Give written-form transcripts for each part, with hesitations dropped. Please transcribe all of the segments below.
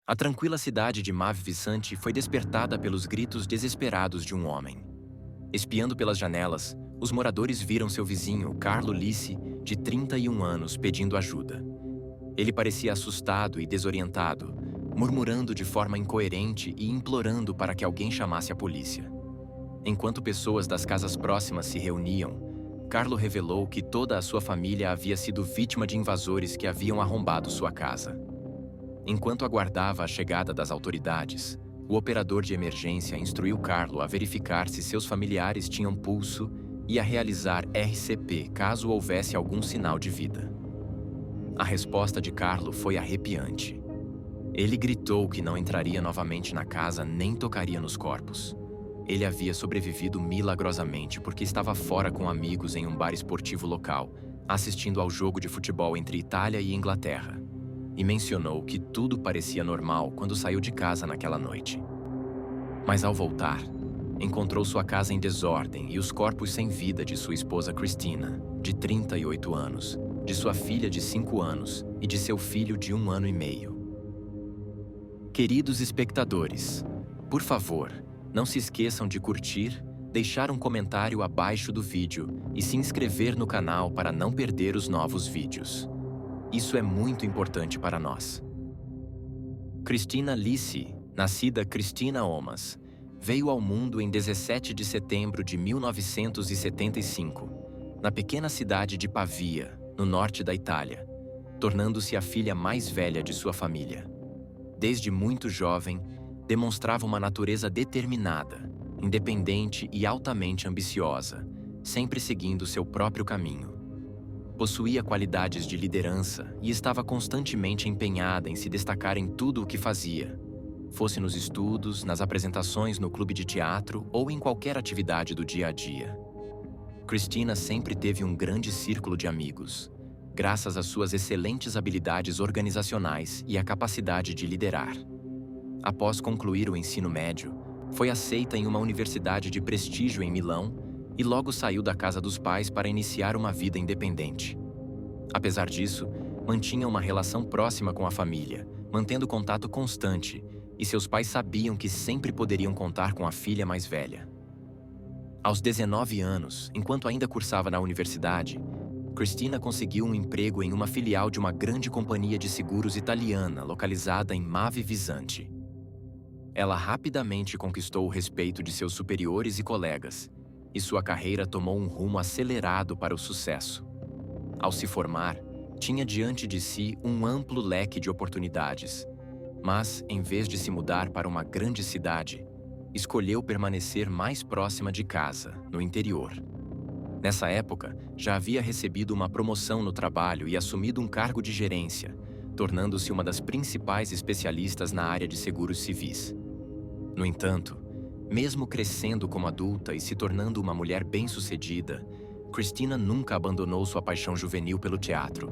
A tranquila cidade de Mavi Vicente foi despertada pelos gritos desesperados de um homem. Espiando pelas janelas, os moradores viram seu vizinho, Carlo Lissi, de 31 anos, pedindo ajuda. Ele parecia assustado e desorientado, murmurando de forma incoerente e implorando para que alguém chamasse a polícia. Enquanto pessoas das casas próximas se reuniam, Carlo revelou que toda a sua família havia sido vítima de invasores que haviam arrombado sua casa. Enquanto aguardava a chegada das autoridades, o operador de emergência instruiu Carlo a verificar se seus familiares tinham pulso e a realizar RCP caso houvesse algum sinal de vida. A resposta de Carlo foi arrepiante. Ele gritou que não entraria novamente na casa nem tocaria nos corpos. Ele havia sobrevivido milagrosamente porque estava fora com amigos em um bar esportivo local, assistindo ao jogo de futebol entre Itália e Inglaterra, e mencionou que tudo parecia normal quando saiu de casa naquela noite. Mas ao voltar, encontrou sua casa em desordem e os corpos sem vida de sua esposa Cristina, de 38 anos, de sua filha de 5 anos e de seu filho de 1 ano e meio. Queridos espectadores, por favor, não se esqueçam de curtir, deixar um comentário abaixo do vídeo e se inscrever no canal para não perder os novos vídeos. Isso é muito importante para nós. Cristina Lissi, nascida Cristina Omas, veio ao mundo em 17 de setembro de 1975, na pequena cidade de Pavia, no norte da Itália, tornando-se a filha mais velha de sua família. Desde muito jovem, demonstrava uma natureza determinada, independente e altamente ambiciosa, sempre seguindo seu próprio caminho. Possuía qualidades de liderança e estava constantemente empenhada em se destacar em tudo o que fazia, fosse nos estudos, nas apresentações no clube de teatro ou em qualquer atividade do dia a dia. Cristina sempre teve um grande círculo de amigos, graças às suas excelentes habilidades organizacionais e à capacidade de liderar. Após concluir o ensino médio, foi aceita em uma universidade de prestígio em Milão e logo saiu da casa dos pais para iniciar uma vida independente. Apesar disso, mantinha uma relação próxima com a família, mantendo contato constante, e seus pais sabiam que sempre poderiam contar com a filha mais velha. Aos 19 anos, enquanto ainda cursava na universidade, Cristina conseguiu um emprego em uma filial de uma grande companhia de seguros italiana localizada em Mavi Vicente. Ela rapidamente conquistou o respeito de seus superiores e colegas, e sua carreira tomou um rumo acelerado para o sucesso. Ao se formar, tinha diante de si um amplo leque de oportunidades, mas, em vez de se mudar para uma grande cidade, escolheu permanecer mais próxima de casa, no interior. Nessa época, já havia recebido uma promoção no trabalho e assumido um cargo de gerência, tornando-se uma das principais especialistas na área de seguros civis. No entanto, mesmo crescendo como adulta e se tornando uma mulher bem-sucedida, Cristina nunca abandonou sua paixão juvenil pelo teatro.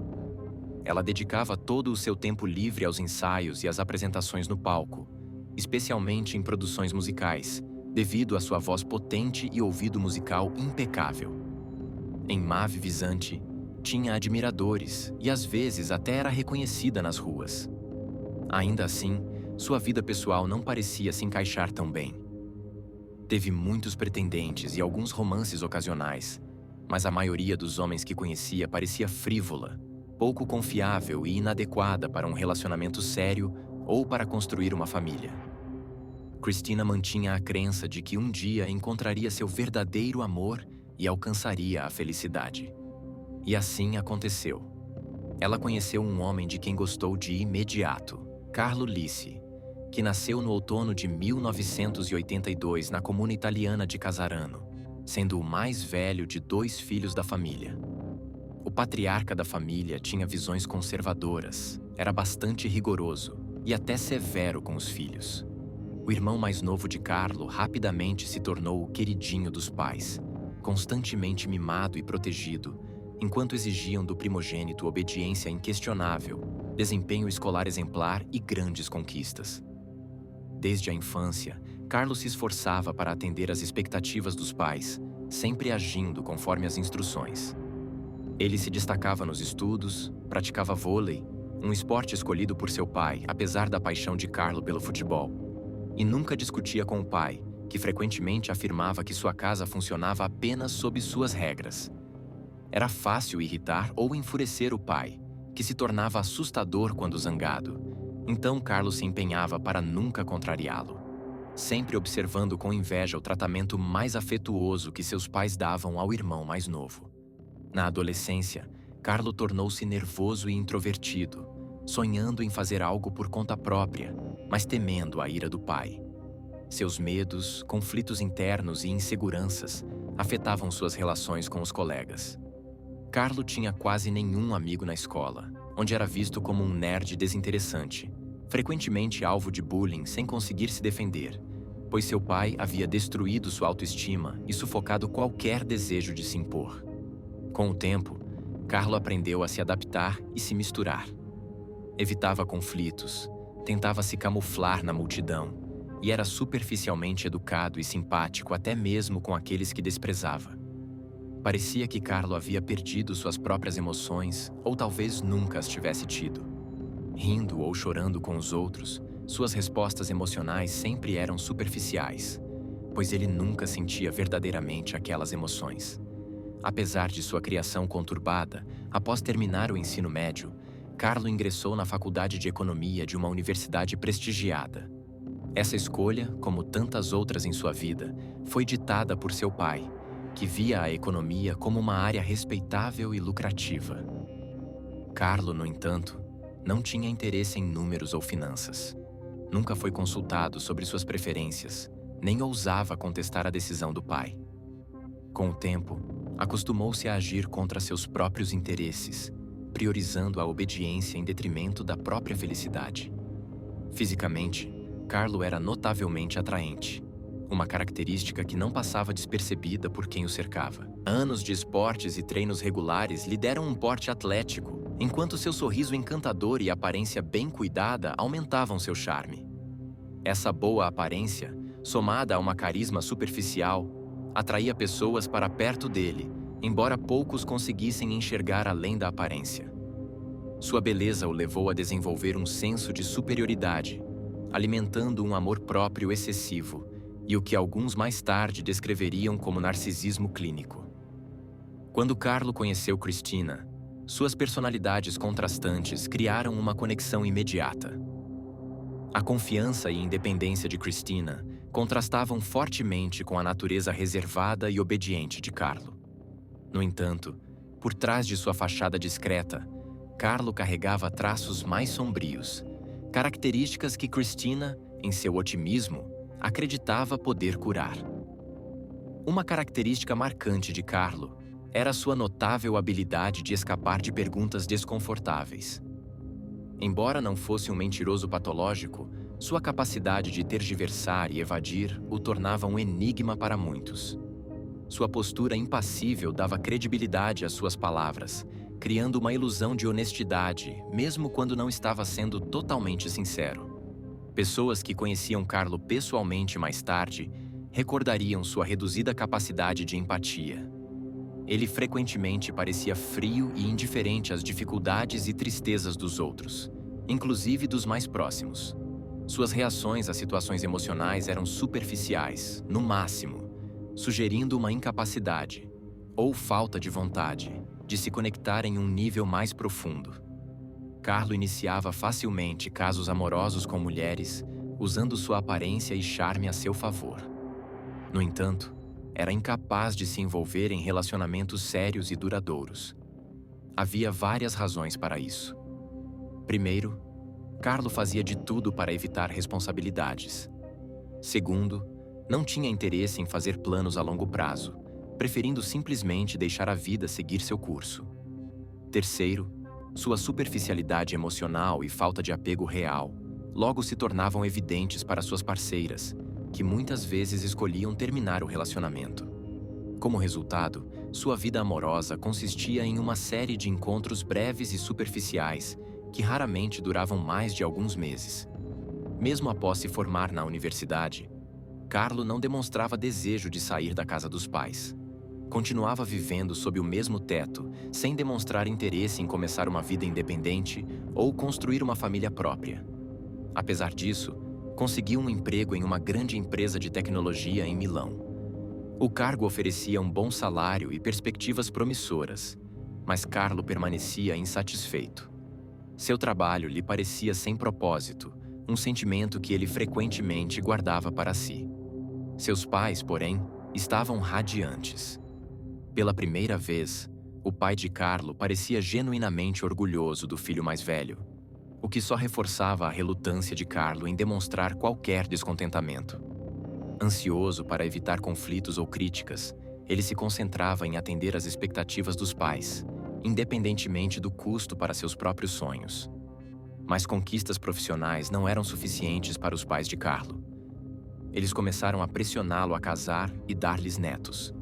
Ela dedicava todo o seu tempo livre aos ensaios e às apresentações no palco, especialmente em produções musicais, devido à sua voz potente e ouvido musical impecável. Em Mavi Vicente, tinha admiradores e às vezes até era reconhecida nas ruas. Ainda assim, sua vida pessoal não parecia se encaixar tão bem. Teve muitos pretendentes e alguns romances ocasionais, mas a maioria dos homens que conhecia parecia frívola, pouco confiável e inadequada para um relacionamento sério ou para construir uma família. Cristina mantinha a crença de que um dia encontraria seu verdadeiro amor e alcançaria a felicidade. E assim aconteceu. Ela conheceu um homem de quem gostou de imediato, Carlo Lissi, que nasceu no outono de 1982 na comuna italiana de Casarano, sendo o mais velho de 2 filhos da família. O patriarca da família tinha visões conservadoras, era bastante rigoroso e até severo com os filhos. O irmão mais novo de Carlo rapidamente se tornou o queridinho dos pais, constantemente mimado e protegido, enquanto exigiam do primogênito obediência inquestionável, desempenho escolar exemplar e grandes conquistas. Desde a infância, Carlo se esforçava para atender às expectativas dos pais, sempre agindo conforme as instruções. Ele se destacava nos estudos, praticava vôlei, um esporte escolhido por seu pai, apesar da paixão de Carlo pelo futebol. E nunca discutia com o pai, que frequentemente afirmava que sua casa funcionava apenas sob suas regras. Era fácil irritar ou enfurecer o pai, que se tornava assustador quando zangado. Então Carlo se empenhava para nunca contrariá-lo, sempre observando com inveja o tratamento mais afetuoso que seus pais davam ao irmão mais novo. Na adolescência, Carlo tornou-se nervoso e introvertido, sonhando em fazer algo por conta própria, mas temendo a ira do pai. Seus medos, conflitos internos e inseguranças afetavam suas relações com os colegas. Carlo tinha quase nenhum amigo na escola, onde era visto como um nerd desinteressante, frequentemente alvo de bullying sem conseguir se defender, pois seu pai havia destruído sua autoestima e sufocado qualquer desejo de se impor. Com o tempo, Carlo aprendeu a se adaptar e se misturar. Evitava conflitos, tentava se camuflar na multidão e era superficialmente educado e simpático até mesmo com aqueles que desprezava. Parecia que Carlo havia perdido suas próprias emoções ou talvez nunca as tivesse tido. Rindo ou chorando com os outros, suas respostas emocionais sempre eram superficiais, pois ele nunca sentia verdadeiramente aquelas emoções. Apesar de sua criação conturbada, após terminar o ensino médio, Carlo ingressou na Faculdade de Economia de uma universidade prestigiada. Essa escolha, como tantas outras em sua vida, foi ditada por seu pai, que via a economia como uma área respeitável e lucrativa. Carlo, no entanto, não tinha interesse em números ou finanças. Nunca foi consultado sobre suas preferências, nem ousava contestar a decisão do pai. Com o tempo, acostumou-se a agir contra seus próprios interesses, priorizando a obediência em detrimento da própria felicidade. Fisicamente, Carlo era notavelmente atraente, uma característica que não passava despercebida por quem o cercava. Anos de esportes e treinos regulares lhe deram um porte atlético, enquanto seu sorriso encantador e aparência bem cuidada aumentavam seu charme. Essa boa aparência, somada a uma carisma superficial, atraía pessoas para perto dele, embora poucos conseguissem enxergar além da aparência. Sua beleza o levou a desenvolver um senso de superioridade, alimentando um amor próprio excessivo e o que alguns mais tarde descreveriam como narcisismo clínico. Quando Carlo conheceu Cristina, suas personalidades contrastantes criaram uma conexão imediata. A confiança e independência de Cristina contrastavam fortemente com a natureza reservada e obediente de Carlo. No entanto, por trás de sua fachada discreta, Carlo carregava traços mais sombrios, características que Cristina, em seu otimismo, acreditava poder curar. Uma característica marcante de Carlo era sua notável habilidade de escapar de perguntas desconfortáveis. Embora não fosse um mentiroso patológico, sua capacidade de tergiversar e evadir o tornava um enigma para muitos. Sua postura impassível dava credibilidade às suas palavras, criando uma ilusão de honestidade, mesmo quando não estava sendo totalmente sincero. Pessoas que conheciam Carlo pessoalmente mais tarde recordariam sua reduzida capacidade de empatia. Ele frequentemente parecia frio e indiferente às dificuldades e tristezas dos outros, inclusive dos mais próximos. Suas reações às situações emocionais eram superficiais, no máximo, sugerindo uma incapacidade ou falta de vontade de se conectar em um nível mais profundo. Carlo iniciava facilmente casos amorosos com mulheres, usando sua aparência e charme a seu favor. No entanto, era incapaz de se envolver em relacionamentos sérios e duradouros. Havia várias razões para isso. Primeiro, Carlo fazia de tudo para evitar responsabilidades. Segundo, não tinha interesse em fazer planos a longo prazo, preferindo simplesmente deixar a vida seguir seu curso. Terceiro, sua superficialidade emocional e falta de apego real logo se tornavam evidentes para suas parceiras, que muitas vezes escolhiam terminar o relacionamento. Como resultado, sua vida amorosa consistia em uma série de encontros breves e superficiais que raramente duravam mais de alguns meses. Mesmo após se formar na universidade, Carlo não demonstrava desejo de sair da casa dos pais. continuava vivendo sob o mesmo teto, sem demonstrar interesse em começar uma vida independente ou construir uma família própria. Apesar disso, conseguiu um emprego em uma grande empresa de tecnologia em Milão. O cargo oferecia um bom salário e perspectivas promissoras, mas Carlo permanecia insatisfeito. Seu trabalho lhe parecia sem propósito, um sentimento que ele frequentemente guardava para si. Seus pais, porém, estavam radiantes. Pela primeira vez, o pai de Carlo parecia genuinamente orgulhoso do filho mais velho, o que só reforçava a relutância de Carlo em demonstrar qualquer descontentamento. Ansioso para evitar conflitos ou críticas, ele se concentrava em atender às expectativas dos pais, independentemente do custo para seus próprios sonhos. Mas conquistas profissionais não eram suficientes para os pais de Carlo. Eles começaram a pressioná-lo a casar e dar-lhes netos.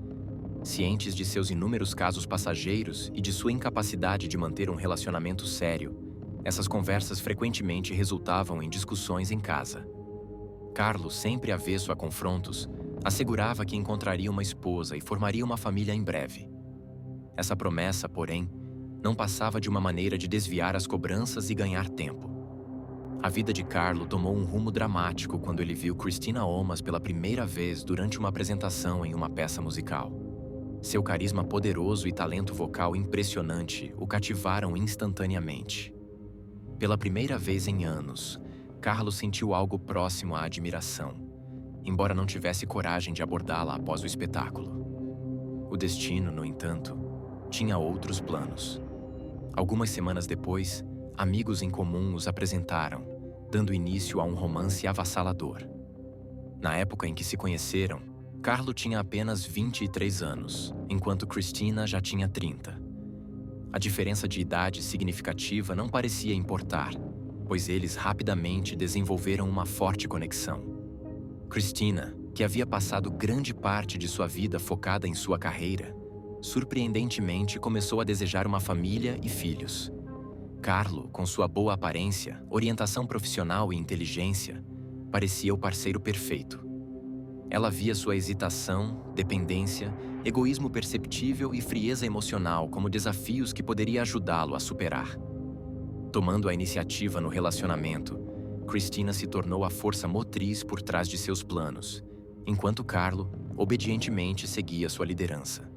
Cientes de seus inúmeros casos passageiros e de sua incapacidade de manter um relacionamento sério, essas conversas frequentemente resultavam em discussões em casa. Carlo, sempre avesso a confrontos, assegurava que encontraria uma esposa e formaria uma família em breve. Essa promessa, porém, não passava de uma maneira de desviar as cobranças e ganhar tempo. A vida de Carlo tomou um rumo dramático quando ele viu Christina Omas pela primeira vez durante uma apresentação em uma peça musical. Seu carisma poderoso e talento vocal impressionante o cativaram instantaneamente. Pela primeira vez em anos, Carlo sentiu algo próximo à admiração, embora não tivesse coragem de abordá-la após o espetáculo. O destino, no entanto, tinha outros planos. Algumas semanas depois, amigos em comum os apresentaram, dando início a um romance avassalador. Na época em que se conheceram, Carlo tinha apenas 23 anos, enquanto Christina já tinha 30. A diferença de idade significativa não parecia importar, pois eles rapidamente desenvolveram uma forte conexão. Christina, que havia passado grande parte de sua vida focada em sua carreira, surpreendentemente começou a desejar uma família e filhos. Carlo, com sua boa aparência, orientação profissional e inteligência, parecia o parceiro perfeito. Ela via sua hesitação, dependência, egoísmo perceptível e frieza emocional como desafios que poderia ajudá-lo a superar. Tomando a iniciativa no relacionamento, Christina se tornou a força motriz por trás de seus planos, enquanto Carlo obedientemente seguia sua liderança.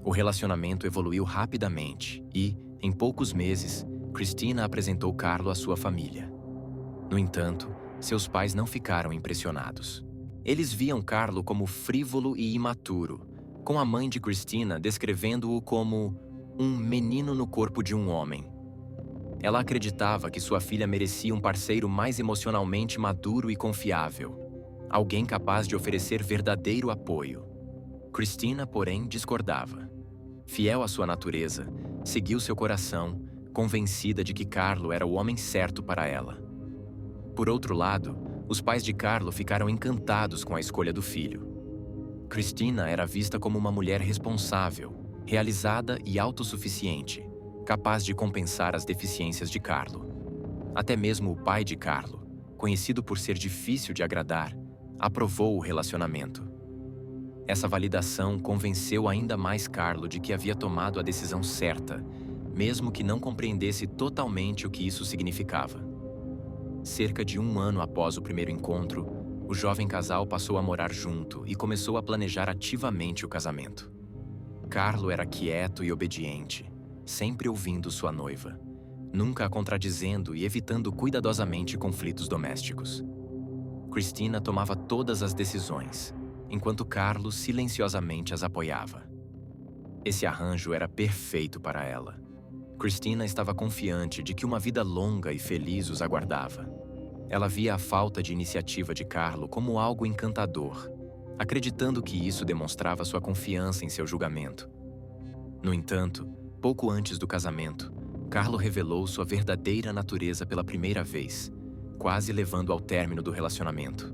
O relacionamento evoluiu rapidamente e, em poucos meses, Christina apresentou Carlo à sua família. No entanto, seus pais não ficaram impressionados. Eles viam Carlo como frívolo e imaturo, com a mãe de Christina descrevendo-o como um menino no corpo de um homem. Ela acreditava que sua filha merecia um parceiro mais emocionalmente maduro e confiável, alguém capaz de oferecer verdadeiro apoio. Christina, porém, discordava. Fiel à sua natureza, seguiu seu coração, convencida de que Carlo era o homem certo para ela. Por outro lado, os pais de Carlo ficaram encantados com a escolha do filho. Christina era vista como uma mulher responsável, realizada e autossuficiente, capaz de compensar as deficiências de Carlo. Até mesmo o pai de Carlo, conhecido por ser difícil de agradar, aprovou o relacionamento. Essa validação convenceu ainda mais Carlo de que havia tomado a decisão certa, mesmo que não compreendesse totalmente o que isso significava. Cerca de 1 ano após o primeiro encontro, o jovem casal passou a morar junto e começou a planejar ativamente o casamento. Carlo era quieto e obediente, sempre ouvindo sua noiva, nunca a contradizendo e evitando cuidadosamente conflitos domésticos. Christina tomava todas as decisões, enquanto Carlo silenciosamente as apoiava. Esse arranjo era perfeito para ela. Christina estava confiante de que uma vida longa e feliz os aguardava. Ela via a falta de iniciativa de Carlo como algo encantador, acreditando que isso demonstrava sua confiança em seu julgamento. No entanto, pouco antes do casamento, Carlo revelou sua verdadeira natureza pela primeira vez, quase levando ao término do relacionamento.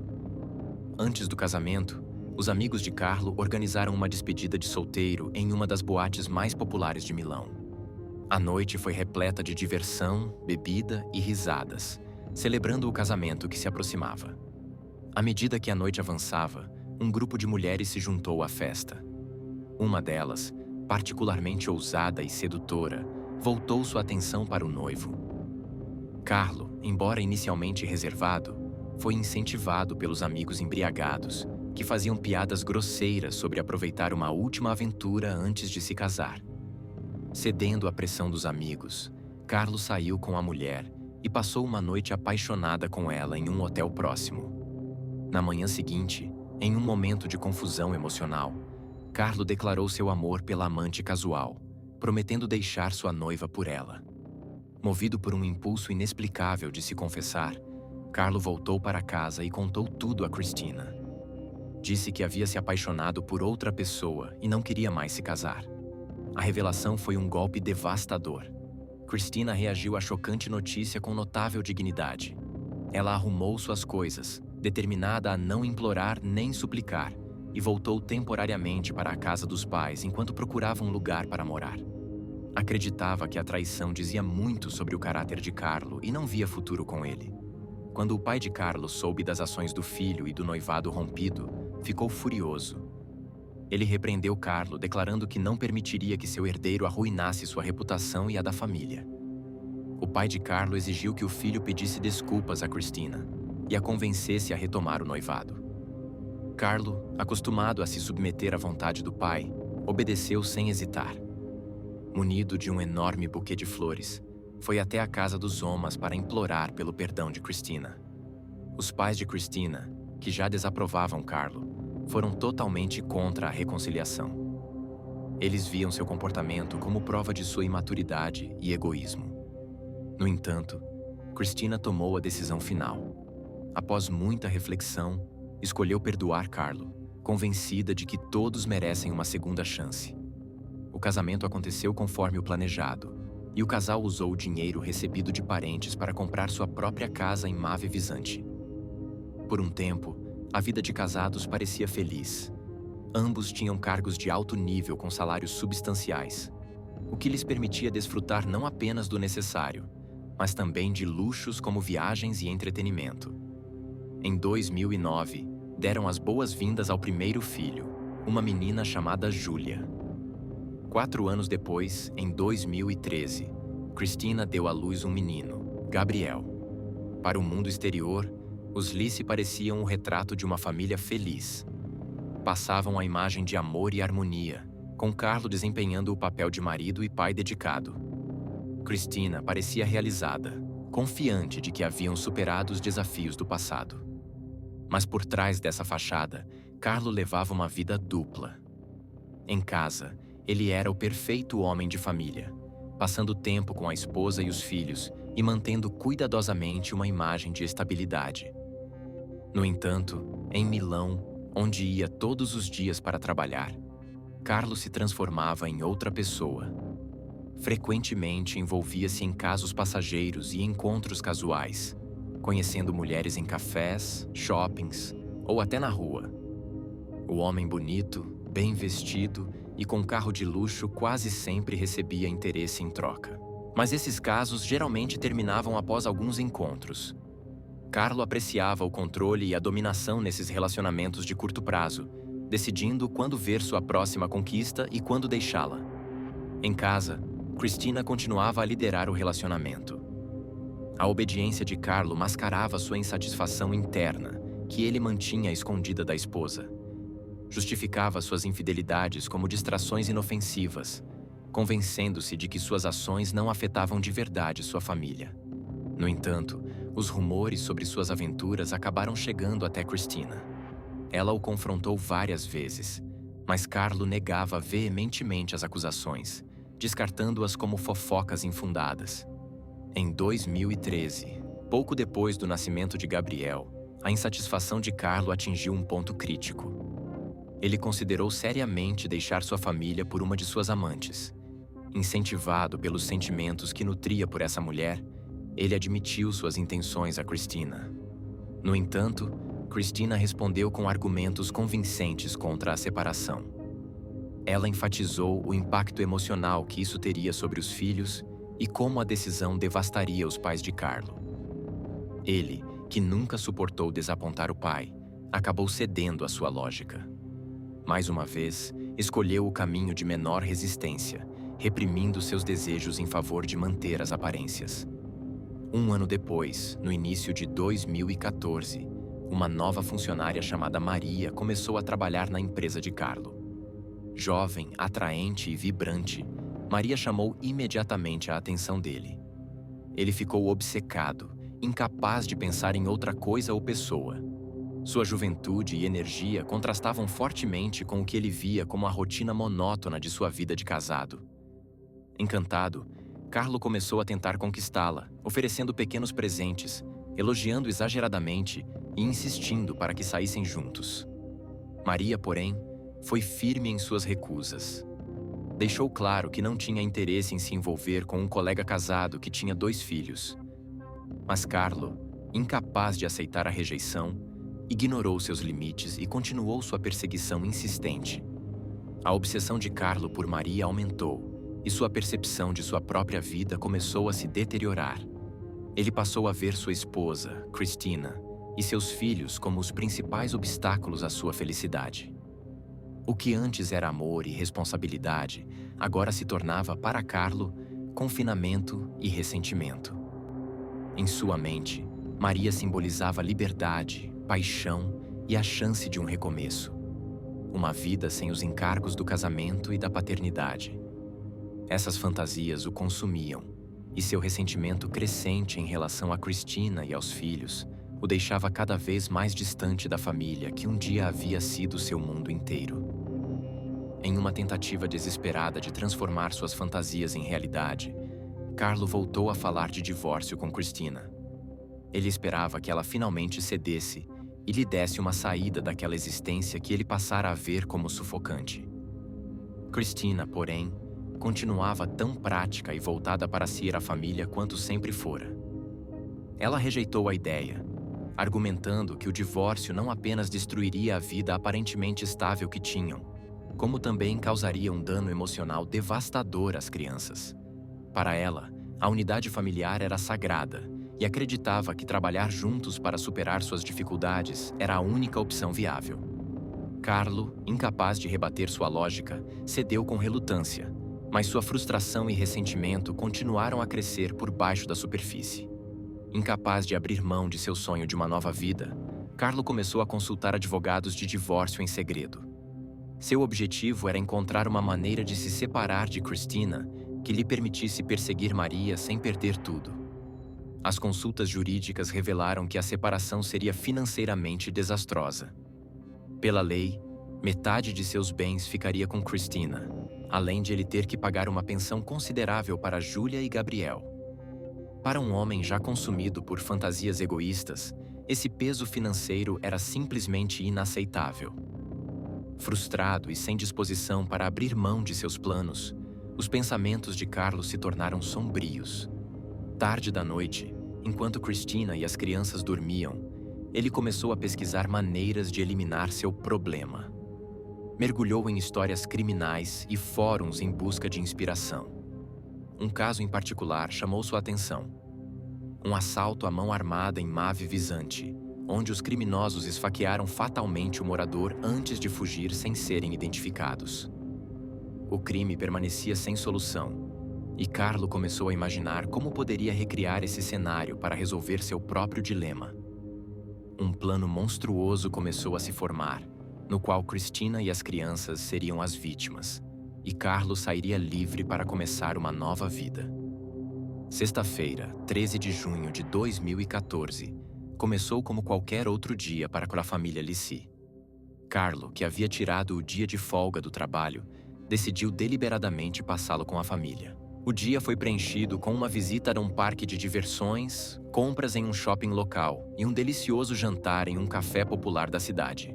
Antes do casamento, os amigos de Carlo organizaram uma despedida de solteiro em uma das boates mais populares de Milão. A noite foi repleta de diversão, bebida e risadas, celebrando o casamento que se aproximava. À medida que a noite avançava, um grupo de mulheres se juntou à festa. Uma delas, particularmente ousada e sedutora, voltou sua atenção para o noivo. Carlo, embora inicialmente reservado, foi incentivado pelos amigos embriagados, que faziam piadas grosseiras sobre aproveitar uma última aventura antes de se casar. Cedendo à pressão dos amigos, Carlo saiu com a mulher e passou uma noite apaixonada com ela em um hotel próximo. Na manhã seguinte, em um momento de confusão emocional, Carlo declarou seu amor pela amante casual, prometendo deixar sua noiva por ela. Movido por um impulso inexplicável de se confessar, Carlo voltou para casa e contou tudo a Cristina. Disse que havia se apaixonado por outra pessoa e não queria mais se casar. A revelação foi um golpe devastador. Cristina reagiu à chocante notícia com notável dignidade. Ela arrumou suas coisas, determinada a não implorar nem suplicar, e voltou temporariamente para a casa dos pais enquanto procurava um lugar para morar. Acreditava que a traição dizia muito sobre o caráter de Carlo e não via futuro com ele. Quando o pai de Carlo soube das ações do filho e do noivado rompido, ficou furioso. Ele repreendeu Carlo, declarando que não permitiria que seu herdeiro arruinasse sua reputação e a da família. O pai de Carlo exigiu que o filho pedisse desculpas a Cristina e a convencesse a retomar o noivado. Carlo, acostumado a se submeter à vontade do pai, obedeceu sem hesitar. Munido de um enorme buquê de flores, foi até a casa dos Omas para implorar pelo perdão de Cristina. Os pais de Cristina, que já desaprovavam Carlo, foram totalmente contra a reconciliação. Eles viam seu comportamento como prova de sua imaturidade e egoísmo. No entanto, Cristina tomou a decisão final. Após muita reflexão, escolheu perdoar Carlo, convencida de que todos merecem uma segunda chance. O casamento aconteceu conforme o planejado, e o casal usou o dinheiro recebido de parentes para comprar sua própria casa em Mave Visante. Por um tempo, a vida de casados parecia feliz. Ambos tinham cargos de alto nível com salários substanciais, o que lhes permitia desfrutar não apenas do necessário, mas também de luxos como viagens e entretenimento. Em 2009, deram as boas-vindas ao primeiro filho, uma menina chamada Júlia. 4 anos depois, em 2013, Cristina deu à luz um menino, Gabriel. Para o mundo exterior, os Lissi pareciam o retrato de uma família feliz. Passavam a imagem de amor e harmonia, com Carlo desempenhando o papel de marido e pai dedicado. Cristina parecia realizada, confiante de que haviam superado os desafios do passado. Mas por trás dessa fachada, Carlo levava uma vida dupla. Em casa, ele era o perfeito homem de família, passando tempo com a esposa e os filhos e mantendo cuidadosamente uma imagem de estabilidade. No entanto, em Milão, onde ia todos os dias para trabalhar, Carlo se transformava em outra pessoa. Frequentemente envolvia-se em casos passageiros e encontros casuais, conhecendo mulheres em cafés, shoppings ou até na rua. O homem bonito, bem vestido e com carro de luxo quase sempre recebia interesse em troca. Mas esses casos geralmente terminavam após alguns encontros. Carlo apreciava o controle e a dominação nesses relacionamentos de curto prazo, decidindo quando ver sua próxima conquista e quando deixá-la. Em casa, Cristina continuava a liderar o relacionamento. A obediência de Carlo mascarava sua insatisfação interna, que ele mantinha escondida da esposa. Justificava suas infidelidades como distrações inofensivas, convencendo-se de que suas ações não afetavam de verdade sua família. No entanto, os rumores sobre suas aventuras acabaram chegando até Cristina. Ela o confrontou várias vezes, mas Carlo negava veementemente as acusações, descartando-as como fofocas infundadas. Em 2013, pouco depois do nascimento de Gabriel, a insatisfação de Carlo atingiu um ponto crítico. Ele considerou seriamente deixar sua família por uma de suas amantes. Incentivado pelos sentimentos que nutria por essa mulher, ele admitiu suas intenções a Cristina. No entanto, Cristina respondeu com argumentos convincentes contra a separação. Ela enfatizou o impacto emocional que isso teria sobre os filhos e como a decisão devastaria os pais de Carlo. Ele, que nunca suportou desapontar o pai, acabou cedendo à sua lógica. Mais uma vez, escolheu o caminho de menor resistência, reprimindo seus desejos em favor de manter as aparências. Um ano depois, no início de 2014, uma nova funcionária chamada Maria começou a trabalhar na empresa de Carlo. Jovem, atraente e vibrante, Maria chamou imediatamente a atenção dele. Ele ficou obcecado, incapaz de pensar em outra coisa ou pessoa. Sua juventude e energia contrastavam fortemente com o que ele via como a rotina monótona de sua vida de casado. Encantado, Carlo começou a tentar conquistá-la, oferecendo pequenos presentes, elogiando exageradamente e insistindo para que saíssem juntos. Maria, porém, foi firme em suas recusas. Deixou claro que não tinha interesse em se envolver com um colega casado que tinha 2 filhos. Mas Carlo, incapaz de aceitar a rejeição, ignorou seus limites e continuou sua perseguição insistente. A obsessão de Carlo por Maria aumentou e sua percepção de sua própria vida começou a se deteriorar. Ele passou a ver sua esposa, Cristina, e seus filhos como os principais obstáculos à sua felicidade. O que antes era amor e responsabilidade, agora se tornava para Carlo confinamento e ressentimento. Em sua mente, Maria simbolizava liberdade, paixão e a chance de um recomeço. Uma vida sem os encargos do casamento e da paternidade. Essas fantasias o consumiam, e seu ressentimento crescente em relação a Cristina e aos filhos o deixava cada vez mais distante da família que um dia havia sido seu mundo inteiro. Em uma tentativa desesperada de transformar suas fantasias em realidade, Carlo voltou a falar de divórcio com Cristina. Ele esperava que ela finalmente cedesse e lhe desse uma saída daquela existência que ele passara a ver como sufocante. Cristina, porém, continuava tão prática e voltada para si a família quanto sempre fora. Ela rejeitou a ideia, argumentando que o divórcio não apenas destruiria a vida aparentemente estável que tinham, como também causaria um dano emocional devastador às crianças. Para ela, a unidade familiar era sagrada e acreditava que trabalhar juntos para superar suas dificuldades era a única opção viável. Carlo, incapaz de rebater sua lógica, cedeu com relutância, mas sua frustração e ressentimento continuaram a crescer por baixo da superfície. Incapaz de abrir mão de seu sonho de uma nova vida, Carlo começou a consultar advogados de divórcio em segredo. Seu objetivo era encontrar uma maneira de se separar de Cristina que lhe permitisse perseguir Maria sem perder tudo. As consultas jurídicas revelaram que a separação seria financeiramente desastrosa. Pela lei, metade de seus bens ficaria com Cristina, além de ele ter que pagar uma pensão considerável para Júlia e Gabriel. Para um homem já consumido por fantasias egoístas, esse peso financeiro era simplesmente inaceitável. Frustrado e sem disposição para abrir mão de seus planos, os pensamentos de Carlos se tornaram sombrios. Tarde da noite, enquanto Cristina e as crianças dormiam, ele começou a pesquisar maneiras de eliminar seu problema. Mergulhou em histórias criminais e fóruns em busca de inspiração. Um caso em particular chamou sua atenção. Um assalto à mão armada em Mavi Visante, onde os criminosos esfaquearam fatalmente o morador antes de fugir sem serem identificados. O crime permanecia sem solução, e Carlo começou a imaginar como poderia recriar esse cenário para resolver seu próprio dilema. Um plano monstruoso começou a se formar, no qual Cristina e as crianças seriam as vítimas, e Carlo sairia livre para começar uma nova vida. Sexta-feira, 13 de junho de 2014, começou como qualquer outro dia para a família Lissi. Carlo, que havia tirado o dia de folga do trabalho, decidiu deliberadamente passá-lo com a família. O dia foi preenchido com uma visita a um parque de diversões, compras em um shopping local e um delicioso jantar em um café popular da cidade.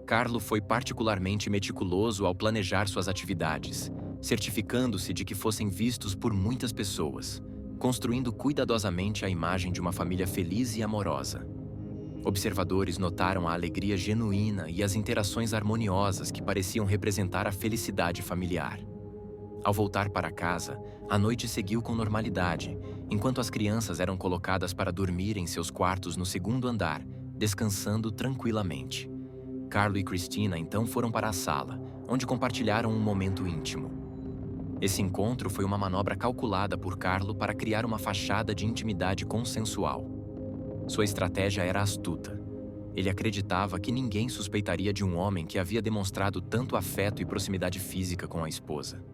Carlo foi particularmente meticuloso ao planejar suas atividades, certificando-se de que fossem vistos por muitas pessoas, construindo cuidadosamente a imagem de uma família feliz e amorosa. Observadores notaram a alegria genuína e as interações harmoniosas que pareciam representar a felicidade familiar. Ao voltar para casa, a noite seguiu com normalidade, enquanto as crianças eram colocadas para dormir em seus quartos no segundo andar, descansando tranquilamente. Carlo e Cristina então foram para a sala, onde compartilharam um momento íntimo. Esse encontro foi uma manobra calculada por Carlo para criar uma fachada de intimidade consensual. Sua estratégia era astuta. Ele acreditava que ninguém suspeitaria de um homem que havia demonstrado tanto afeto e proximidade física com a esposa.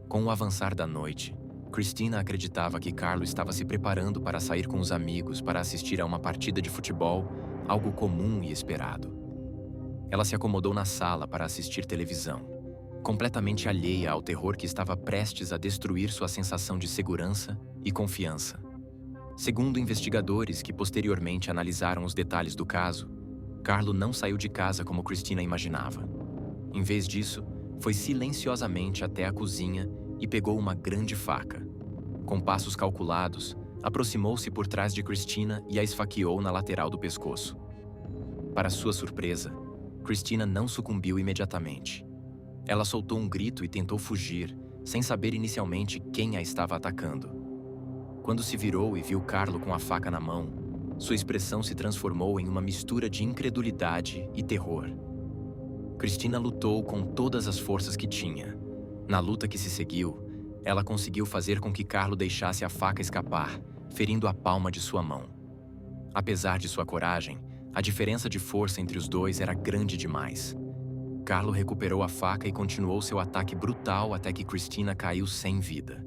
Com o avançar da noite, Christina acreditava que Carlo estava se preparando para sair com os amigos para assistir a uma partida de futebol, algo comum e esperado. Ela se acomodou na sala para assistir televisão, completamente alheia ao terror que estava prestes a destruir sua sensação de segurança e confiança. Segundo investigadores que posteriormente analisaram os detalhes do caso, Carlo não saiu de casa como Christina imaginava. Em vez disso, foi silenciosamente até a cozinha e pegou uma grande faca. Com passos calculados, aproximou-se por trás de Christina e a esfaqueou na lateral do pescoço. Para sua surpresa, Christina não sucumbiu imediatamente. Ela soltou um grito e tentou fugir, sem saber inicialmente quem a estava atacando. Quando se virou e viu Carlo com a faca na mão, sua expressão se transformou em uma mistura de incredulidade e terror. Christina lutou com todas as forças que tinha. Na luta que se seguiu, ela conseguiu fazer com que Carlo deixasse a faca escapar, ferindo a palma de sua mão. Apesar de sua coragem, a diferença de força entre os dois era grande demais. Carlo recuperou a faca e continuou seu ataque brutal até que Christina caiu sem vida.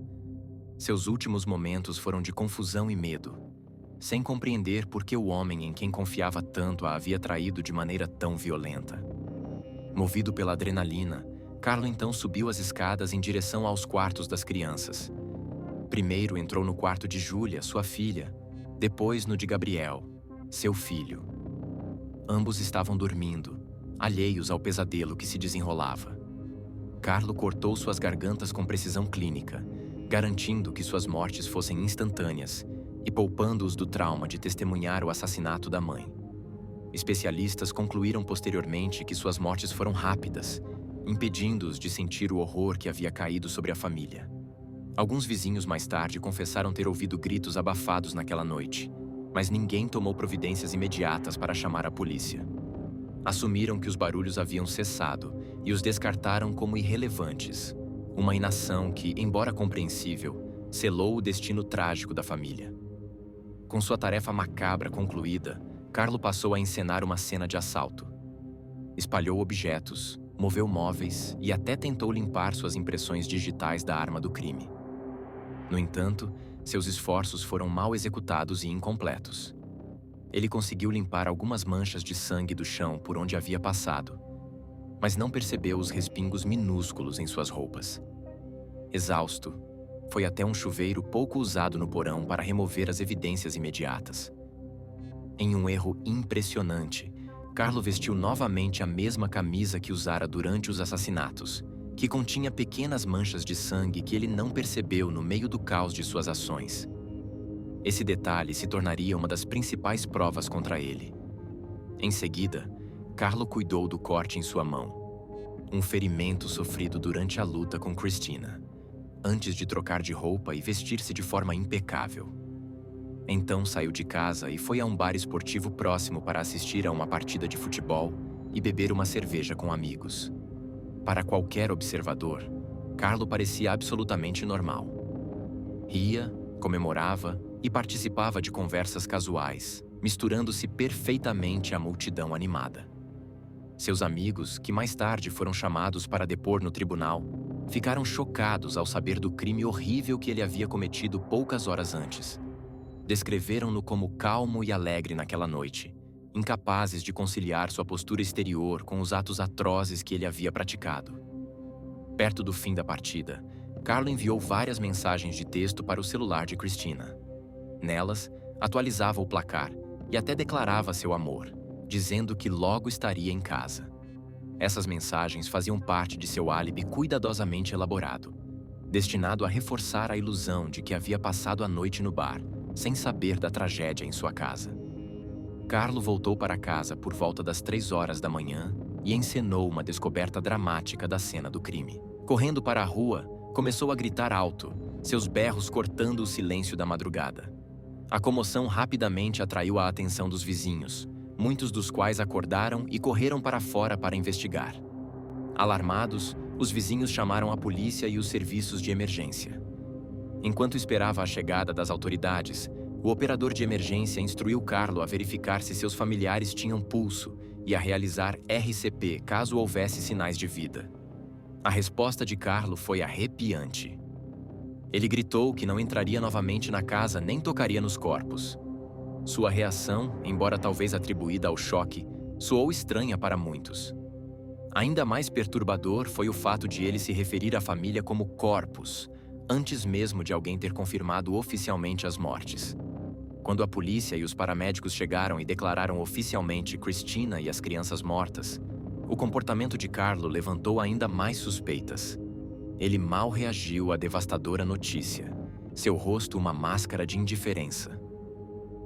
Seus últimos momentos foram de confusão e medo, sem compreender por que o homem em quem confiava tanto a havia traído de maneira tão violenta. Movido pela adrenalina, Carlo então subiu as escadas em direção aos quartos das crianças. Primeiro entrou no quarto de Júlia, sua filha, depois no de Gabriel, seu filho. Ambos estavam dormindo, alheios ao pesadelo que se desenrolava. Carlo cortou suas gargantas com precisão clínica, garantindo que suas mortes fossem instantâneas e poupando-os do trauma de testemunhar o assassinato da mãe. Especialistas concluíram posteriormente que suas mortes foram rápidas, impedindo-os de sentir o horror que havia caído sobre a família. Alguns vizinhos mais tarde confessaram ter ouvido gritos abafados naquela noite, mas ninguém tomou providências imediatas para chamar a polícia. Assumiram que os barulhos haviam cessado e os descartaram como irrelevantes, uma inação que, embora compreensível, selou o destino trágico da família. Com sua tarefa macabra concluída, Carlo passou a encenar uma cena de assalto. Espalhou objetos, moveu móveis e até tentou limpar suas impressões digitais da arma do crime. No entanto, seus esforços foram mal executados e incompletos. Ele conseguiu limpar algumas manchas de sangue do chão por onde havia passado, mas não percebeu os respingos minúsculos em suas roupas. Exausto, foi até um chuveiro pouco usado no porão para remover as evidências imediatas. Em um erro impressionante, Carlo vestiu novamente a mesma camisa que usara durante os assassinatos, que continha pequenas manchas de sangue que ele não percebeu no meio do caos de suas ações. Esse detalhe se tornaria uma das principais provas contra ele. Em seguida, Carlo cuidou do corte em sua mão, um ferimento sofrido durante a luta com Christina, antes de trocar de roupa e vestir-se de forma impecável. Então saiu de casa e foi a um bar esportivo próximo para assistir a uma partida de futebol e beber uma cerveja com amigos. Para qualquer observador, Carlo parecia absolutamente normal. Ria, comemorava e participava de conversas casuais, misturando-se perfeitamente à multidão animada. Seus amigos, que mais tarde foram chamados para depor no tribunal, ficaram chocados ao saber do crime horrível que ele havia cometido poucas horas antes. Descreveram-no como calmo e alegre naquela noite, incapazes de conciliar sua postura exterior com os atos atrozes que ele havia praticado. Perto do fim da partida, Carlo enviou várias mensagens de texto para o celular de Christina. Nelas, atualizava o placar e até declarava seu amor, dizendo que logo estaria em casa. Essas mensagens faziam parte de seu álibi cuidadosamente elaborado, destinado a reforçar a ilusão de que havia passado a noite no bar, sem saber da tragédia em sua casa. Carlo voltou para casa por volta das 3 horas da manhã e encenou uma descoberta dramática da cena do crime. Correndo para a rua, começou a gritar alto, seus berros cortando o silêncio da madrugada. A comoção rapidamente atraiu a atenção dos vizinhos, muitos dos quais acordaram e correram para fora para investigar. Alarmados, os vizinhos chamaram a polícia e os serviços de emergência. Enquanto esperava a chegada das autoridades, o operador de emergência instruiu Carlo a verificar se seus familiares tinham pulso e a realizar RCP caso houvesse sinais de vida. A resposta de Carlo foi arrepiante. Ele gritou que não entraria novamente na casa nem tocaria nos corpos. Sua reação, embora talvez atribuída ao choque, soou estranha para muitos. Ainda mais perturbador foi o fato de ele se referir à família como corpos, antes mesmo de alguém ter confirmado oficialmente as mortes. Quando a polícia e os paramédicos chegaram e declararam oficialmente Christina e as crianças mortas, o comportamento de Carlo levantou ainda mais suspeitas. Ele mal reagiu à devastadora notícia, seu rosto uma máscara de indiferença.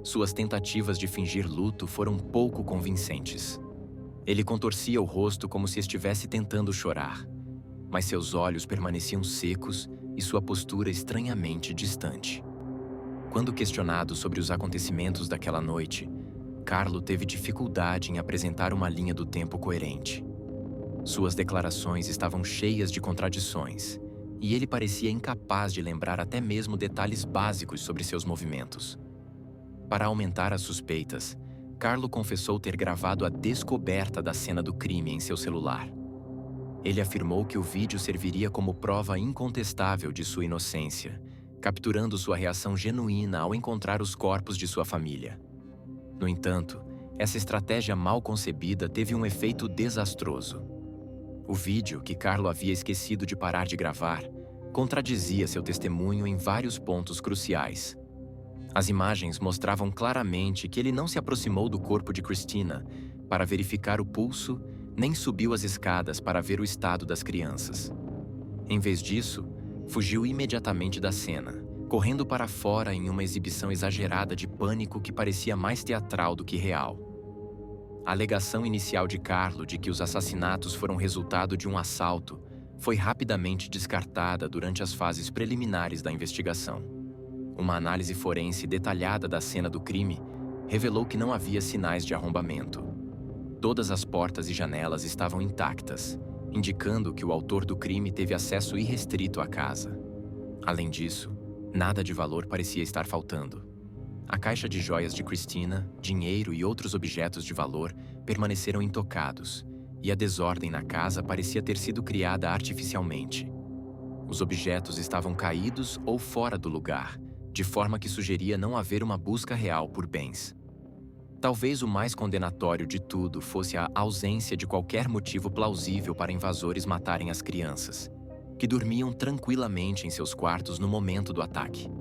Suas tentativas de fingir luto foram pouco convincentes. Ele contorcia o rosto como se estivesse tentando chorar, mas seus olhos permaneciam secos e sua postura estranhamente distante. Quando questionado sobre os acontecimentos daquela noite, Carlo teve dificuldade em apresentar uma linha do tempo coerente. Suas declarações estavam cheias de contradições, e ele parecia incapaz de lembrar até mesmo detalhes básicos sobre seus movimentos. Para aumentar as suspeitas, Carlo confessou ter gravado a descoberta da cena do crime em seu celular. Ele afirmou que o vídeo serviria como prova incontestável de sua inocência, capturando sua reação genuína ao encontrar os corpos de sua família. No entanto, essa estratégia mal concebida teve um efeito desastroso. O vídeo, que Carlo havia esquecido de parar de gravar, contradizia seu testemunho em vários pontos cruciais. As imagens mostravam claramente que ele não se aproximou do corpo de Christina para verificar o pulso, nem subiu as escadas para ver o estado das crianças. Em vez disso, fugiu imediatamente da cena, correndo para fora em uma exibição exagerada de pânico que parecia mais teatral do que real. A alegação inicial de Carlo de que os assassinatos foram resultado de um assalto foi rapidamente descartada durante as fases preliminares da investigação. Uma análise forense detalhada da cena do crime revelou que não havia sinais de arrombamento. Todas as portas e janelas estavam intactas, indicando que o autor do crime teve acesso irrestrito à casa. Além disso, nada de valor parecia estar faltando. A caixa de joias de Christina, dinheiro e outros objetos de valor permaneceram intocados, e a desordem na casa parecia ter sido criada artificialmente. Os objetos estavam caídos ou fora do lugar, de forma que sugeria não haver uma busca real por bens. Talvez o mais condenatório de tudo fosse a ausência de qualquer motivo plausível para invasores matarem as crianças, que dormiam tranquilamente em seus quartos no momento do ataque.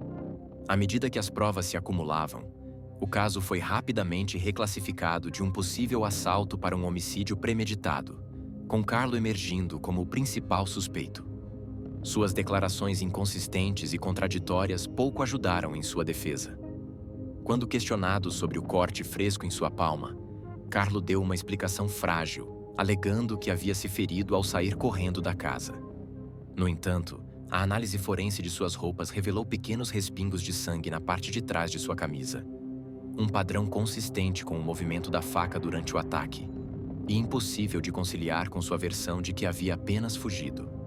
À medida que as provas se acumulavam, o caso foi rapidamente reclassificado de um possível assalto para um homicídio premeditado, com Carlo emergindo como o principal suspeito. Suas declarações inconsistentes e contraditórias pouco ajudaram em sua defesa. Quando questionado sobre o corte fresco em sua palma, Carlo deu uma explicação frágil, alegando que havia se ferido ao sair correndo da casa. No entanto, a análise forense de suas roupas revelou pequenos respingos de sangue na parte de trás de sua camisa. Um padrão consistente com o movimento da faca durante o ataque, e impossível de conciliar com sua versão de que havia apenas fugido.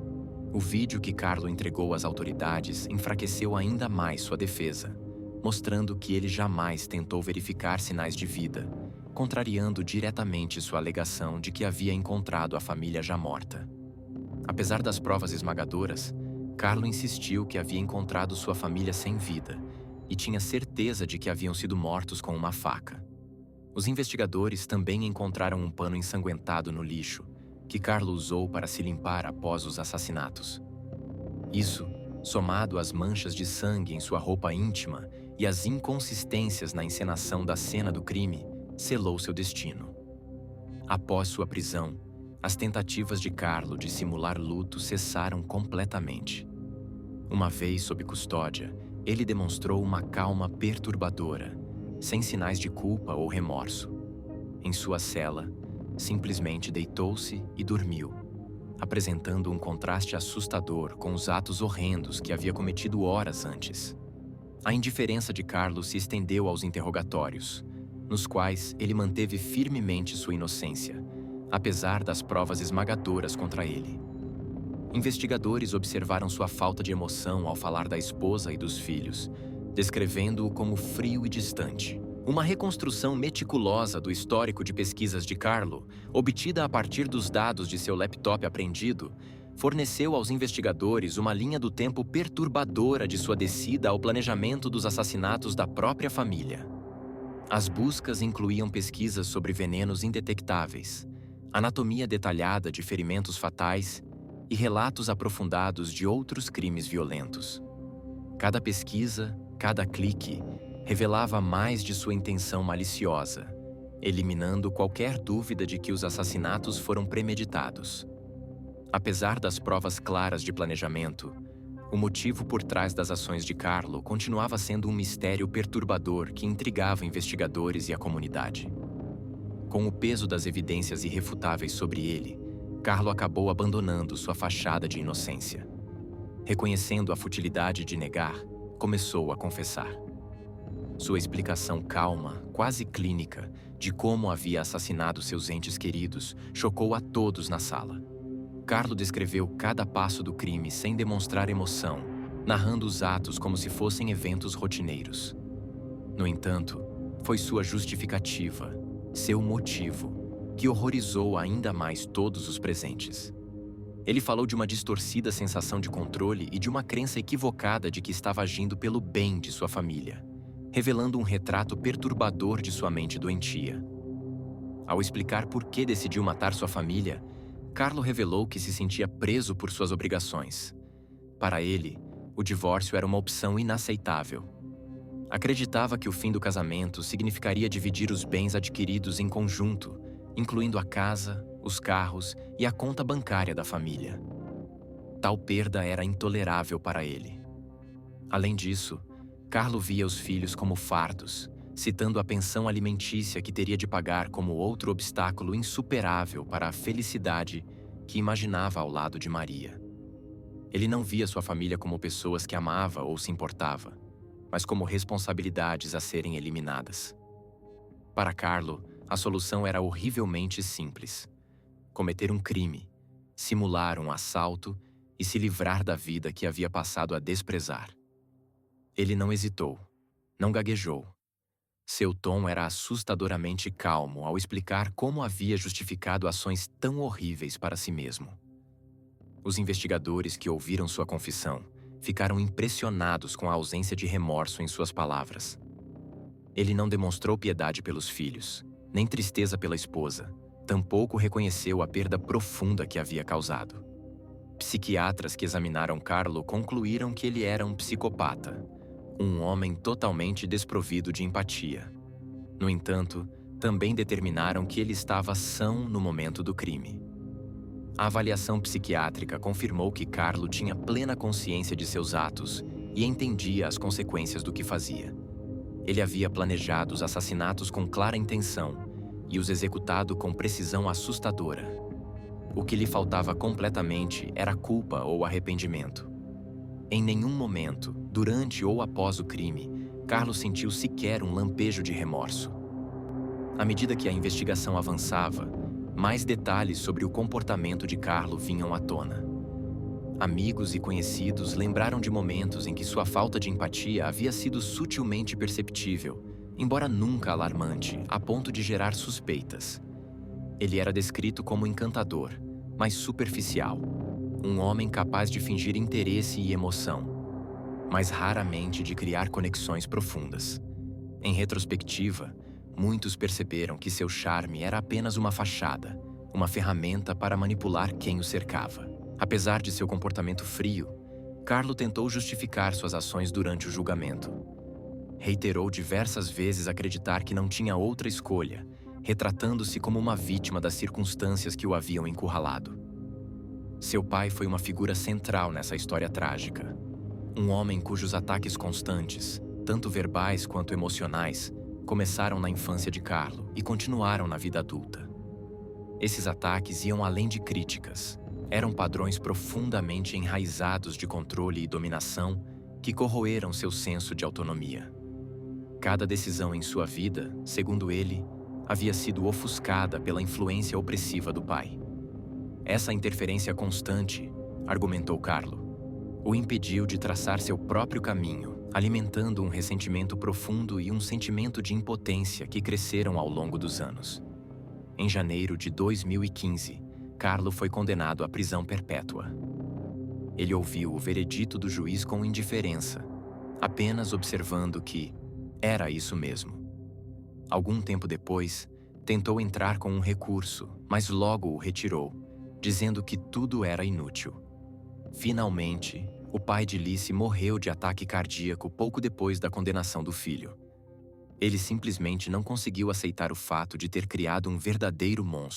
O vídeo que Carlo entregou às autoridades enfraqueceu ainda mais sua defesa, mostrando que ele jamais tentou verificar sinais de vida, contrariando diretamente sua alegação de que havia encontrado a família já morta. Apesar das provas esmagadoras, Carlo insistiu que havia encontrado sua família sem vida e tinha certeza de que haviam sido mortos com uma faca. Os investigadores também encontraram um pano ensanguentado no lixo, que Carlo usou para se limpar após os assassinatos. Isso, somado às manchas de sangue em sua roupa íntima e às inconsistências na encenação da cena do crime, selou seu destino. Após sua prisão, as tentativas de Carlo de simular luto cessaram completamente. Uma vez sob custódia, ele demonstrou uma calma perturbadora, sem sinais de culpa ou remorso. Em sua cela, simplesmente deitou-se e dormiu, apresentando um contraste assustador com os atos horrendos que havia cometido horas antes. A indiferença de Carlo se estendeu aos interrogatórios, nos quais ele manteve firmemente sua inocência, apesar das provas esmagadoras contra ele. Investigadores observaram sua falta de emoção ao falar da esposa e dos filhos, descrevendo-o como frio e distante. Uma reconstrução meticulosa do histórico de pesquisas de Carlo, obtida a partir dos dados de seu laptop apreendido, forneceu aos investigadores uma linha do tempo perturbadora de sua descida ao planejamento dos assassinatos da própria família. As buscas incluíam pesquisas sobre venenos indetectáveis, anatomia detalhada de ferimentos fatais e relatos aprofundados de outros crimes violentos. Cada pesquisa, cada clique, revelava mais de sua intenção maliciosa, eliminando qualquer dúvida de que os assassinatos foram premeditados. Apesar das provas claras de planejamento, o motivo por trás das ações de Carlo continuava sendo um mistério perturbador que intrigava investigadores e a comunidade. Com o peso das evidências irrefutáveis sobre ele, Carlo acabou abandonando sua fachada de inocência. Reconhecendo a futilidade de negar, começou a confessar. Sua explicação calma, quase clínica, de como havia assassinado seus entes queridos chocou a todos na sala. Carlo descreveu cada passo do crime sem demonstrar emoção, narrando os atos como se fossem eventos rotineiros. No entanto, foi sua justificativa, seu motivo, que horrorizou ainda mais todos os presentes. Ele falou de uma distorcida sensação de controle e de uma crença equivocada de que estava agindo pelo bem de sua família, revelando um retrato perturbador de sua mente doentia. Ao explicar por que decidiu matar sua família, Carlo revelou que se sentia preso por suas obrigações. Para ele, o divórcio era uma opção inaceitável. Acreditava que o fim do casamento significaria dividir os bens adquiridos em conjunto, incluindo a casa, os carros e a conta bancária da família. Tal perda era intolerável para ele. Além disso, Carlo via os filhos como fardos, citando a pensão alimentícia que teria de pagar como outro obstáculo insuperável para a felicidade que imaginava ao lado de Maria. Ele não via sua família como pessoas que amava ou se importava, mas como responsabilidades a serem eliminadas. Para Carlo, a solução era horrivelmente simples: cometer um crime, simular um assalto e se livrar da vida que havia passado a desprezar. Ele não hesitou, não gaguejou. Seu tom era assustadoramente calmo ao explicar como havia justificado ações tão horríveis para si mesmo. Os investigadores que ouviram sua confissão ficaram impressionados com a ausência de remorso em suas palavras. Ele não demonstrou piedade pelos filhos, nem tristeza pela esposa, tampouco reconheceu a perda profunda que havia causado. Psiquiatras que examinaram Carlo concluíram que ele era um psicopata, um homem totalmente desprovido de empatia. No entanto, também determinaram que ele estava são no momento do crime. A avaliação psiquiátrica confirmou que Carlo tinha plena consciência de seus atos e entendia as consequências do que fazia. Ele havia planejado os assassinatos com clara intenção e os executado com precisão assustadora. O que lhe faltava completamente era culpa ou arrependimento. Em nenhum momento, durante ou após o crime, Carlo sentiu sequer um lampejo de remorso. À medida que a investigação avançava, mais detalhes sobre o comportamento de Carlo vinham à tona. Amigos e conhecidos lembraram de momentos em que sua falta de empatia havia sido sutilmente perceptível, embora nunca alarmante, a ponto de gerar suspeitas. Ele era descrito como encantador, mas superficial. Um homem capaz de fingir interesse e emoção, mas raramente de criar conexões profundas. Em retrospectiva, muitos perceberam que seu charme era apenas uma fachada, uma ferramenta para manipular quem o cercava. Apesar de seu comportamento frio, Carlo tentou justificar suas ações durante o julgamento. Reiterou diversas vezes acreditar que não tinha outra escolha, retratando-se como uma vítima das circunstâncias que o haviam encurralado. Seu pai foi uma figura central nessa história trágica. Um homem cujos ataques constantes, tanto verbais quanto emocionais, começaram na infância de Carlo e continuaram na vida adulta. Esses ataques iam além de críticas. Eram padrões profundamente enraizados de controle e dominação que corroeram seu senso de autonomia. Cada decisão em sua vida, segundo ele, havia sido ofuscada pela influência opressiva do pai. Essa interferência constante, argumentou Carlo, o impediu de traçar seu próprio caminho, alimentando um ressentimento profundo e um sentimento de impotência que cresceram ao longo dos anos. Em janeiro de 2015, Carlo foi condenado à prisão perpétua. Ele ouviu o veredito do juiz com indiferença, apenas observando que era isso mesmo. Algum tempo depois, tentou entrar com um recurso, mas logo o retirou, dizendo que tudo era inútil. Finalmente, o pai de Lice morreu de ataque cardíaco pouco depois da condenação do filho. Ele simplesmente não conseguiu aceitar o fato de ter criado um verdadeiro monstro.